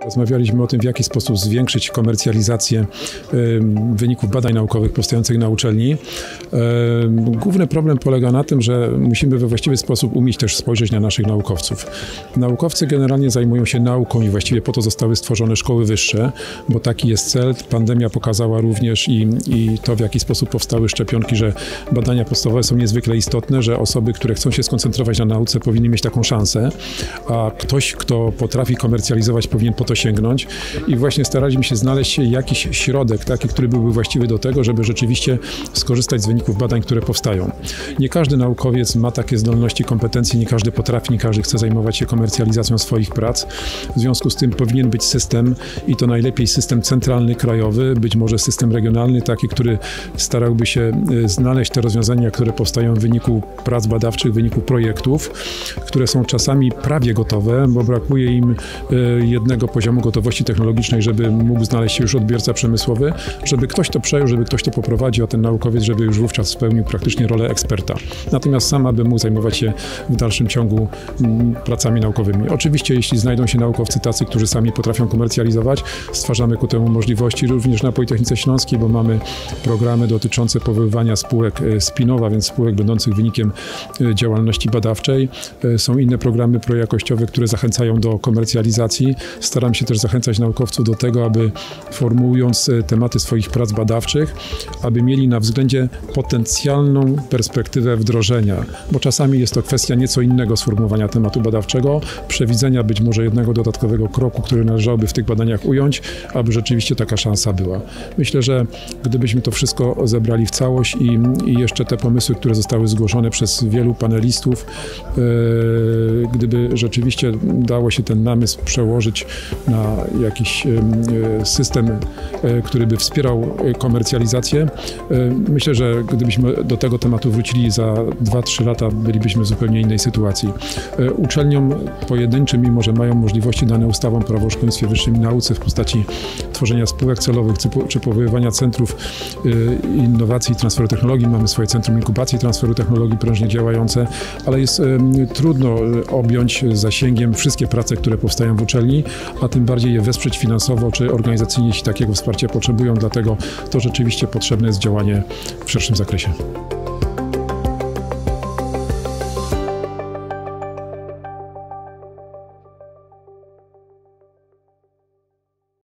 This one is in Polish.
Rozmawialiśmy o tym, w jaki sposób zwiększyć komercjalizację wyników badań naukowych powstających na uczelni. Główny problem polega na tym, że musimy we właściwy sposób umieć też spojrzeć na naszych naukowców. Naukowcy generalnie zajmują się nauką i właściwie po to zostały stworzone szkoły wyższe, bo taki jest cel. Pandemia pokazała również i to, w jaki sposób powstały szczepionki, że badania podstawowe są niezwykle istotne, że osoby, które chcą się skoncentrować na nauce, powinny mieć taką szansę, a ktoś, kto potrafi komercjalizować, powinien po to sięgnąć. I właśnie staraliśmy się znaleźć jakiś środek, taki, który byłby właściwy do tego, żeby rzeczywiście skorzystać z wyników badań, które powstają. Nie każdy naukowiec ma takie zdolności, kompetencje, nie każdy potrafi, nie każdy chce zajmować się komercjalizacją swoich prac. W związku z tym powinien być system i to najlepiej system centralny, krajowy, być może system regionalny, taki, który starałby się znaleźć te rozwiązania, które powstają w wyniku prac badawczych, w wyniku projektów, które są czasami prawie gotowe, bo brakuje im jednego poziomu gotowości technologicznej, żeby mógł znaleźć się już odbiorca przemysłowy, żeby ktoś to przejął, żeby ktoś to poprowadził, a ten naukowiec, żeby już wówczas spełnił praktycznie rolę eksperta. Natomiast sam aby mógł zajmować się w dalszym ciągu pracami naukowymi. Oczywiście, jeśli znajdą się naukowcy tacy, którzy sami potrafią komercjalizować, stwarzamy ku temu możliwości również na Politechnice Śląskiej, bo mamy programy dotyczące powoływania spółek spin-off, więc spółek będących wynikiem działalności badawczej. Są inne programy projakościowe, które zachęcają do komercjalizacji. Staram się też zachęcać naukowców do tego, aby formułując tematy swoich prac badawczych, aby mieli na względzie potencjalną perspektywę wdrożenia, bo czasami jest to kwestia nieco innego sformułowania tematu badawczego, przewidzenia być może jednego dodatkowego kroku, który należałoby w tych badaniach ująć, aby rzeczywiście taka szansa była. Myślę, że gdybyśmy to wszystko zebrali w całość i jeszcze te pomysły, które zostały zgłoszone przez wielu panelistów, gdyby rzeczywiście dało się ten namysł przełożyć na jakiś system, który by wspierał komercjalizację, myślę, że gdybyśmy do tego tematu wrócili za 2-3 lata, bylibyśmy w zupełnie innej sytuacji. Uczelniom pojedynczym, mimo że mają możliwości dane ustawą Prawo o szkolnictwie wyższym i nauce w postaci tworzenia spółek celowych czy powoływania centrów innowacji i transferu technologii, mamy swoje Centrum Inkubacji i Transferu Technologii prężnie działające, ale jest trudno objąć zasięgiem wszystkie prace, które powstają w uczelni, a tym bardziej je wesprzeć finansowo czy organizacyjnie, jeśli takiego wsparcia potrzebują, dlatego to rzeczywiście potrzebne jest działanie w szerszym zakresie.